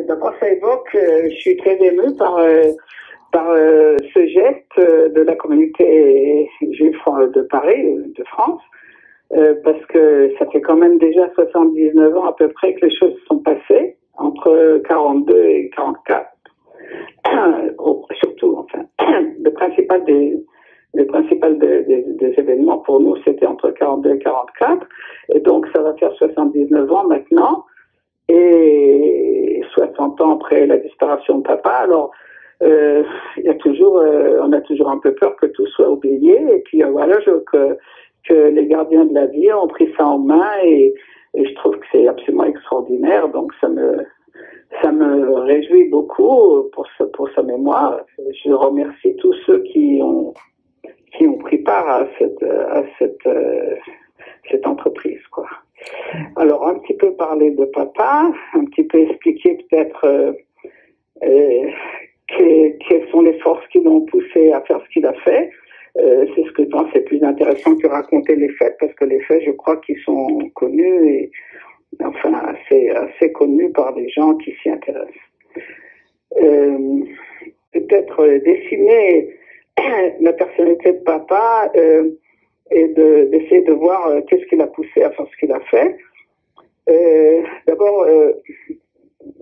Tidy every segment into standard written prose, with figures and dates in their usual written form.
D'abord, ça évoque, je suis très émue par ce geste de la communauté juive de Paris, de France, parce que ça fait quand même déjà 79 ans à peu près que les choses sont passées, entre 42 et 44, surtout, enfin, le principal des événements pour nous, c'était entre 42 et 44, et donc ça va faire 79 ans maintenant, et 60 ans après la disparition de papa. Alors, il y a toujours, on a toujours un peu peur que tout soit oublié, et puis voilà, que les gardiens de la vie ont pris ça en main, et je trouve que c'est absolument extraordinaire, donc ça me réjouit beaucoup pour sa mémoire. Je remercie tous ceux qui ont pris part à cette entreprise, quoi. Alors, un petit peu parler de papa, un petit peu expliquer peut-être quelles sont les forces qui l'ont poussé à faire ce qu'il a fait. C'est ce que je pense c'est plus intéressant que raconter les faits, parce que les faits, je crois qu'ils sont connus, et enfin assez connus par les gens qui s'y intéressent. Peut-être dessiner la personnalité de papa, et d'essayer de voir qu'est-ce qui l'a poussé à faire ce qu'il a fait. D'abord,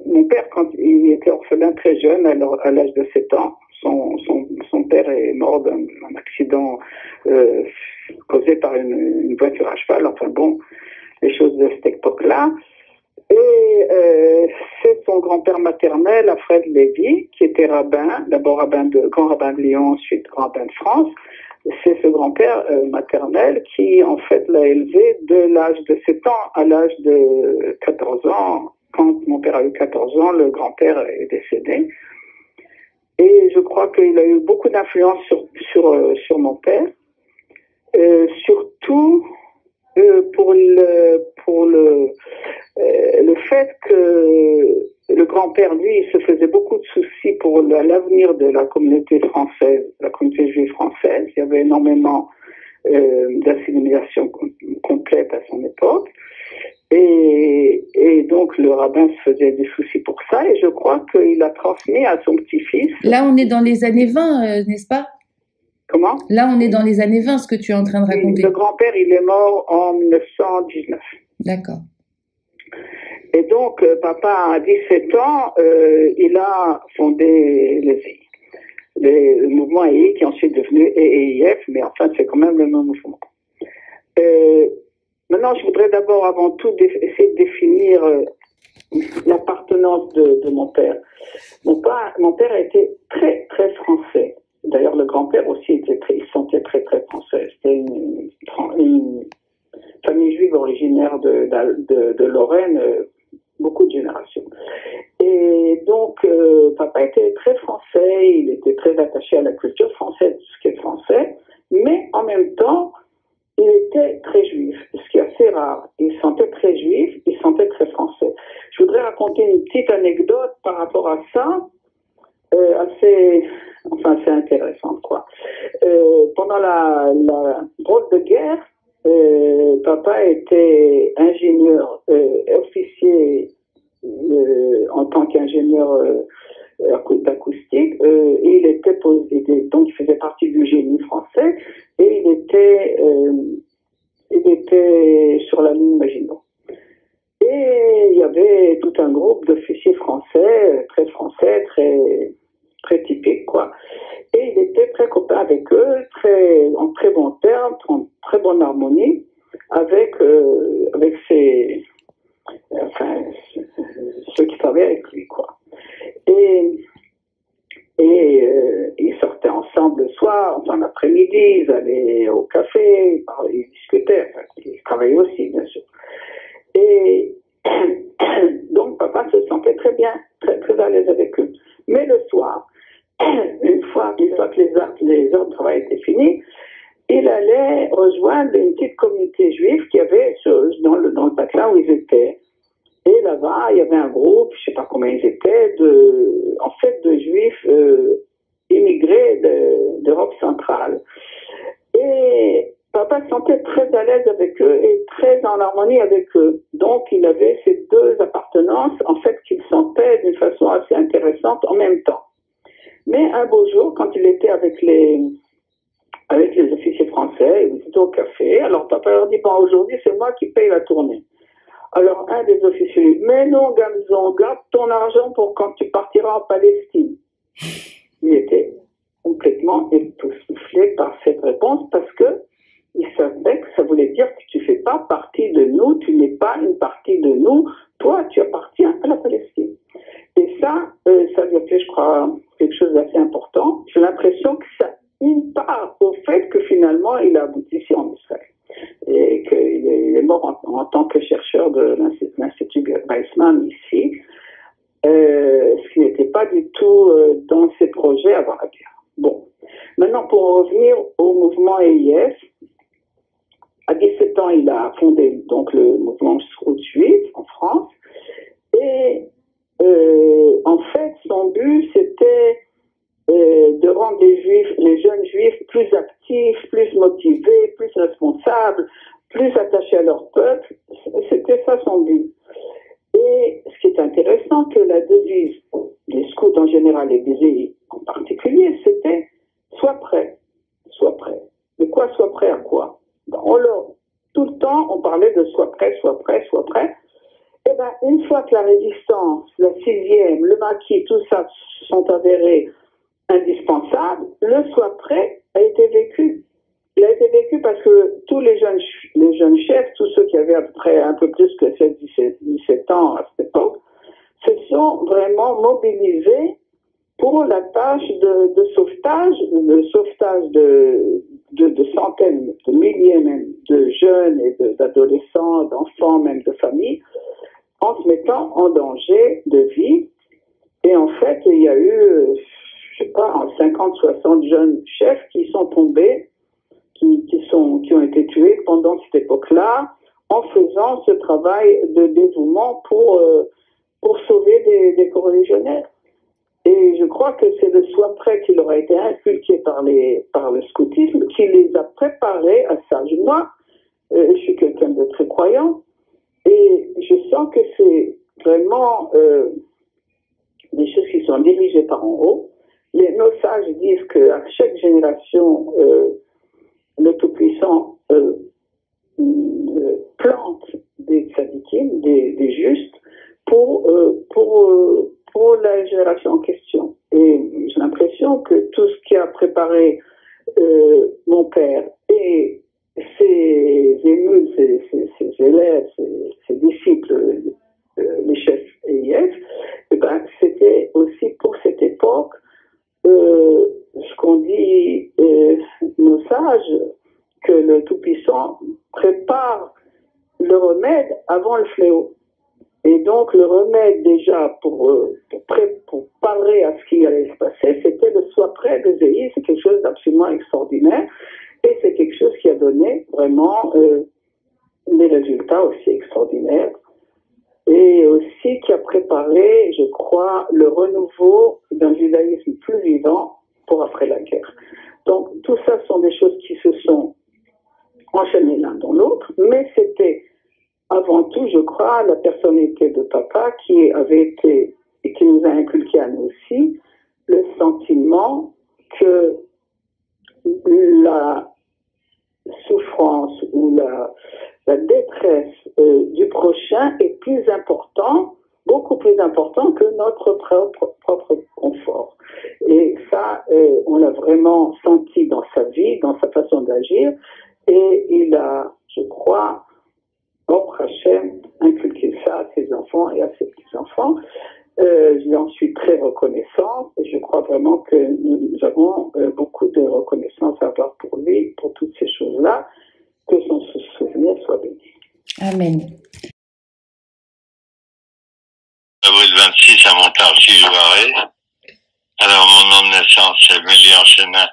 mon père, quand il était orphelin très jeune, à l'âge de 7 ans, son père est mort d'un accident causé par une voiture à cheval, enfin bon, les choses de cette époque-là. Et c'est son grand-père maternel, Alfred Lévy, qui était rabbin, d'abord grand rabbin de Lyon, ensuite grand rabbin de France. C'est ce grand-père maternel qui, en fait, l'a élevé de l'âge de 7 ans à l'âge de 14 ans. Quand mon père a eu 14 ans, le grand-père est décédé. Et je crois qu'il a eu beaucoup d'influence sur mon père, surtout pour le fait que le grand-père, lui, il se faisait beaucoup de soucis pour l'avenir de la communauté française, la communauté juive française. Il y avait énormément d'assimilation complète à son époque. Et donc, le rabbin se faisait des soucis pour ça, et je crois qu'il a transmis à son petit-fils. Là, on est dans les années 20, n'est-ce pas? Comment? Là, on est dans les années 20, ce que tu es en train de raconter. Le grand-père, il est mort en 1919. D'accord. Et donc, papa, à 17 ans, il a fondé le mouvement EI, qui est ensuite devenu EIF, mais enfin, c'est quand même le même mouvement. Maintenant, je voudrais d'abord, avant tout, essayer de définir l'appartenance de mon père. Mon père a été très, très français. D'ailleurs, le grand-père aussi il se sentait très, très français. C'était une famille juive originaire de Lorraine, beaucoup de générations. Et donc, papa était très français, il était très attaché à la culture française, tout ce qui est français, mais en même temps, il était très juif, ce qui est assez rare. Il se sentait très juif, il se sentait très français. Je voudrais raconter une petite anecdote par rapport à ça, assez intéressante, quoi. Pendant la drôle de guerre, papa était ingénieur, officier en tant qu'ingénieur d'acoustique, et donc il faisait partie du génie français, et il était sur la ligne Maginot. Et il y avait tout un groupe d'officiers français, très très typiques, quoi. Et il était très copain avec eux, en très bons termes, en très bonne harmonie, avec ceux qui travaillaient avec lui, quoi. Et ils sortaient ensemble le soir, enfin l'après-midi, ils allaient au café, ils discutaient, enfin, ils travaillaient aussi, bien sûr. Et donc papa se sentait très bien, très, très à l'aise avec eux. Mais le soir, une fois que les heures de travail étaient finies, il allait rejoindre une petite communauté juive qu'il y avait dans le patelin où ils étaient. Et là-bas, il y avait un groupe, je ne sais pas combien ils étaient, de juifs immigrés d'Europe centrale. Et papa se sentait très à l'aise avec eux et très en harmonie avec eux. Donc, il avait ces deux appartenances, en fait, qu'il sentait même temps. Mais un beau jour, quand il était avec les officiers français, ils étaient au café, alors papa leur dit, bon, aujourd'hui, c'est moi qui paye la tournée. Alors, un des officiers lui dit, mais non, Gamzon, garde ton argent pour quand tu partiras en Palestine. Il était complètement époustouflé par cette réponse parce que il savait que ça voulait dire que tu ne fais pas partie de nous, tu n'es pas une partie de nous, toi, tu appartiens à la Palestine. Et ça lui a fait, je crois, quelque chose d'assez important. J'ai l'impression que ça une part au fait que finalement, il a abouti ici en Israël. Et qu'il est mort en tant que chercheur de l'Institut Weizmann ici, ce qui n'était pas du tout dans ses projets avant la guerre. Bon. Maintenant, pour revenir au mouvement EIF, à 17 ans, il a fondé donc le mouvement Scout juif en France. Et en fait, son but, c'était de rendre les jeunes juifs plus actifs, plus motivés, plus responsables, plus attachés à leur peuple. C'était ça son but. Et ce qui est intéressant, que la devise des scouts en général et des EI en particulier, c'était « sois prêt, sois prêt ». Mais quoi, sois prêt à quoi? Tout le temps, on parlait de « sois prêt, sois prêt, sois prêt ». Et bien, une fois que la résistance, la 6e, le maquis, tout ça sont avérés indispensables, le sois prêt a été vécu. Il a été vécu parce que tous les jeunes chefs, tous ceux qui avaient à peu près un peu plus que 17 ans à cette époque, se sont vraiment mobilisés pour la tâche de sauvetage de centaines, de milliers même de jeunes et d'adolescents, d'enfants, même de familles, en se mettant en danger de vie. Et en fait, il y a eu, je sais pas, 50, 60 jeunes chefs qui sont tombés, qui ont été tués pendant cette époque-là, en faisant ce travail de dévouement pour sauver des coreligionnaires. Et je crois que c'est le soi prêt qui leur a été inculqué par le scoutisme qui les a préparés à ça. Moi, je suis quelqu'un de très croyant et je sens que c'est vraiment des choses qui sont dirigées par en haut. Nos sages disent qu'à chaque génération, le Tout-Puissant plante des tzadikim, des justes, pour la génération en question. Et j'ai l'impression que tout ce qui a préparé mon père et ses émules, ses élèves, ses disciples, les chefs EIF, c'était aussi pour cette époque ce qu'on dit nos sages, que le Tout-Puissant prépare le remède avant le fléau. Et donc le remède déjà pour parer à ce qui allait se passer, c'était le soi prêt des EI. C'est quelque chose d'absolument extraordinaire et c'est quelque chose qui a donné vraiment des résultats aussi extraordinaires et aussi qui a préparé, je crois, le renouveau d'un judaïsme plus vivant pour après la guerre. Donc tout ça sont des choses qui se sont enchaînées l'un dans l'autre, mais c'était avant tout, je crois, la personnalité de papa qui avait été, et qui nous a inculqué à nous aussi, le sentiment que la souffrance ou la détresse du prochain est plus important, beaucoup plus important que notre propre confort. Et ça, on l'a vraiment senti dans sa vie, dans sa façon d'agir, et il a, je crois, Baruch Hashem, inculquer ça à ses enfants et à ses petits-enfants. J'en suis très reconnaissante et je crois vraiment que nous avons beaucoup de reconnaissance à avoir pour lui, pour toutes ces choses-là, que son souvenir soit béni. Amen. Avril 26 à Montargis-Loiret. Alors mon nom de naissance c'est Mélian Chenin,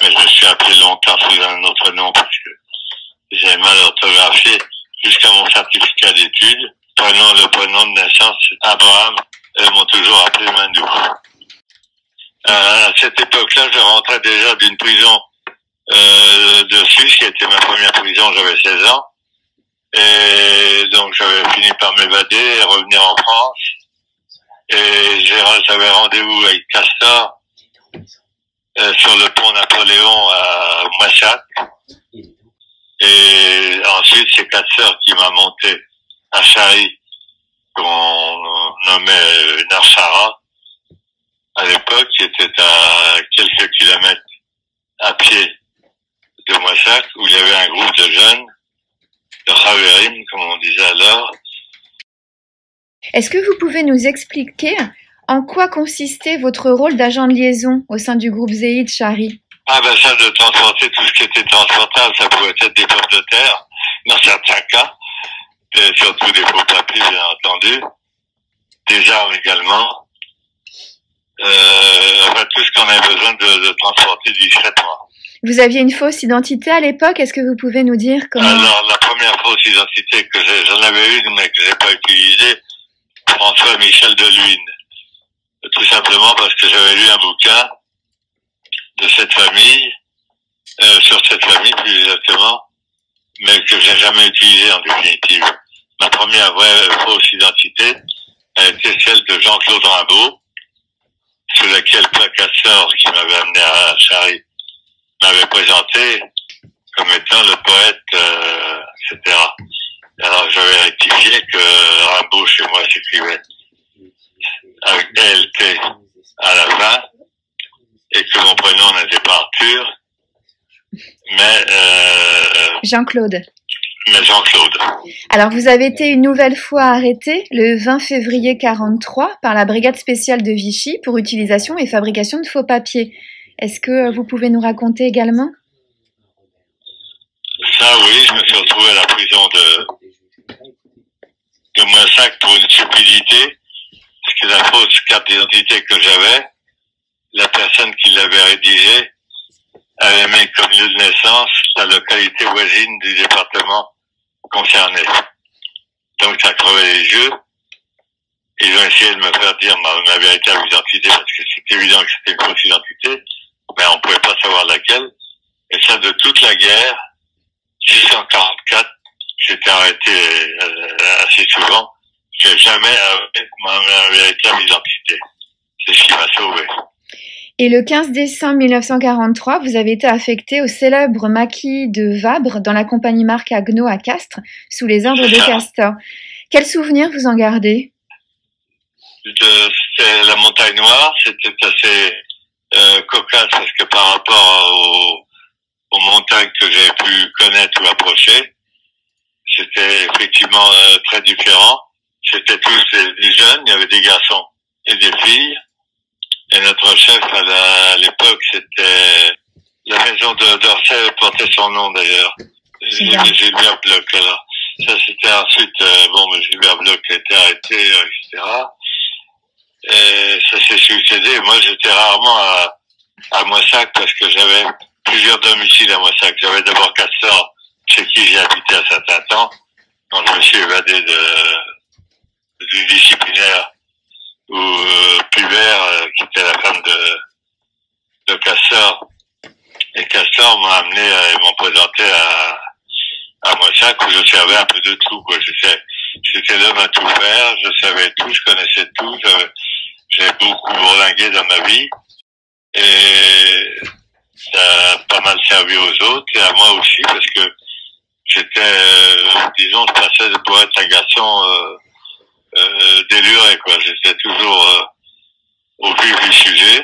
mais je suis appelé longtemps sous un autre nom parce que j'ai mal orthographié. Jusqu'à mon certificat d'études, le prénom de naissance, Abraham, ils m'ont toujours appelé Mandou. À cette époque-là, je rentrais déjà d'une prison de Suisse, qui était ma première prison, j'avais 16 ans. Et donc j'avais fini par m'évader et revenir en France. Et j'avais rendez-vous avec Castor sur le pont Napoléon à Moissac. Et ensuite, c'est Castor qui m'a monté à Chari, qu'on nommait Narsara à l'époque, qui était à quelques kilomètres à pied de Moissac, où il y avait un groupe de jeunes, de Khaverim, comme on disait alors. Est-ce que vous pouvez nous expliquer en quoi consistait votre rôle d'agent de liaison au sein du groupe Zéhid Chari? Ah ben ça, de transporter tout ce qui était transportable, ça pouvait être des pommes de terre, dans certains cas, et surtout des faux papiers, bien entendu, des armes également, enfin tout ce qu'on avait besoin de transporter discrètement. Vous aviez une fausse identité à l'époque, est-ce que vous pouvez nous dire comment? Alors, la première fausse identité que j'en avais une, mais que j'ai pas utilisée, François Michel de Luynes. Tout simplement parce que j'avais lu un bouquin de cette famille, sur cette famille plus exactement, mais que j'ai jamais utilisé en définitive. Ma première vraie fausse identité a été celle de Jean-Claude Rimbaud, sous laquelle Castor, qui m'avait amené à Chari, m'avait présenté comme étant le poète, etc. Alors j'avais rectifié que Rimbaud chez moi s'écrivait avec DLT à la fin et que mon prénom n'était pas Arthur, mais Jean-Claude. Mais Jean-Claude. Alors vous avez été une nouvelle fois arrêté le 20 février 43 par la brigade spéciale de Vichy pour utilisation et fabrication de faux papiers. Est-ce que vous pouvez nous raconter également? Ça oui, je me suis retrouvé à la prison de Moissac pour une stupidité, parce que la fausse carte d'identité que j'avais, la personne qui l'avait rédigée avait mis comme lieu de naissance la localité voisine du département concerné. Donc ça crevait les yeux. Ils ont essayé de me faire dire ma véritable identité, parce que c'était évident que c'était une fausse identité, mais on pouvait pas savoir laquelle. Et ça, de toute la guerre, 644, j'étais arrêté assez souvent. J'ai jamais avec ma véritable identité. C'est ce qui m'a sauvé. Et le 15 décembre 1943, vous avez été affecté au célèbre maquis de Vabre dans la compagnie Marc Agneau à Castres, sous les ordres de Castor. Quel souvenir vous en gardez? C'était la montagne noire, c'était assez cocasse parce que par rapport aux montagnes que j'ai pu connaître ou approcher, c'était effectivement très différent. C'était tous des jeunes, il y avait des garçons et des filles. Et notre chef à l'époque, c'était la maison d'Orsay portait son nom d'ailleurs. Gilbert Bloch. Alors ça c'était ensuite Gilbert Bloch a été arrêté, etc. Et ça s'est succédé. Moi j'étais rarement à Moissac parce que j'avais plusieurs domiciles à Moissac. J'avais d'abord Castor, chez qui j'ai habité un certain temps. Donc je me suis évadé du disciplinaire où Pubert, qui était la femme de Castor, et Castor m'a amené et m'a présenté à Moissac où je savais un peu de tout, quoi. J'étais l'homme à tout faire, je savais tout, je connaissais tout, j'ai beaucoup bourlingué dans ma vie, et ça a pas mal servi aux autres, et à moi aussi, parce que j'étais, disons, je passais de poète à garçon, déluré, quoi. J'étais toujours au vif du sujet.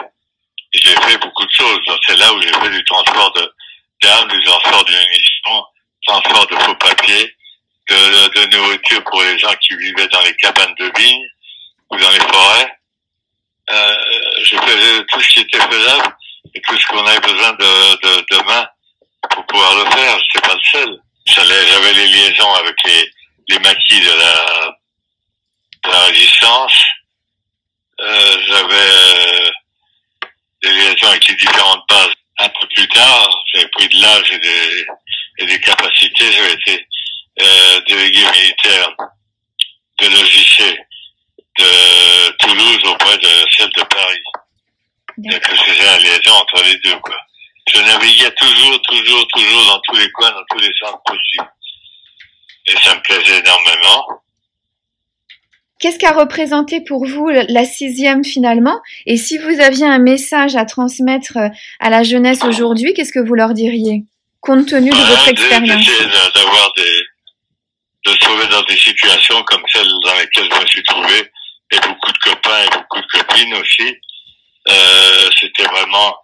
Et j'ai fait beaucoup de choses. C'est là où j'ai fait du transport d'armes, du transport de munitions, transport de faux papiers, de nourriture pour les gens qui vivaient dans les cabanes de vigne ou dans les forêts. Je faisais tout ce qui était faisable et tout ce qu'on avait besoin de main pour pouvoir le faire. Je n'étais pas le seul. J'avais les liaisons avec les maquis de la résistance. J'avais des liaisons avec les différentes bases. Un peu plus tard, j'avais pris de l'âge et des capacités. J'avais été délégué militaire de l'OJC de Toulouse auprès de celle de Paris. Et que je faisais la liaison entre les deux, quoi. Je naviguais toujours dans tous les coins, dans tous les centres possibles. Et ça me plaisait énormément. Qu'est-ce qu'a représenté pour vous la 6e finalement? Et si vous aviez un message à transmettre à la jeunesse aujourd'hui, qu'est-ce que vous leur diriez, compte tenu de votre expérience? D'essayer de se trouver dans des situations comme celles dans lesquelles je me suis trouvé, et beaucoup de copains et beaucoup de copines aussi. C'était vraiment,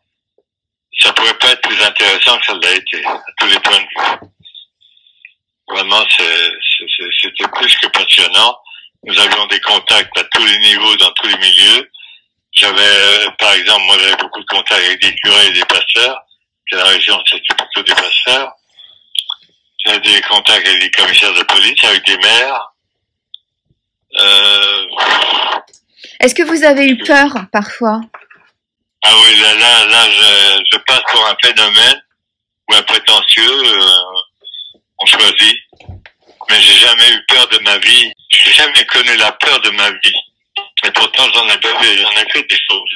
ça pourrait pas être plus intéressant que ça l'a été, à tous les points de vue. Vraiment, c'était plus que passionnant. Nous avions des contacts à tous les niveaux, dans tous les milieux. J'avais, par exemple, moi j'avais beaucoup de contacts avec des curés et des pasteurs. C'est la région, c'était plutôt des pasteurs. J'avais des contacts avec des commissaires de police, avec des maires. Est-ce que vous avez eu peur parfois? Ah oui, là, je passe pour un phénomène ou un prétentieux. On choisit. Mais j'ai jamais eu peur de ma vie. J'ai jamais connu la peur de ma vie. Et pourtant, j'en ai fait des choses.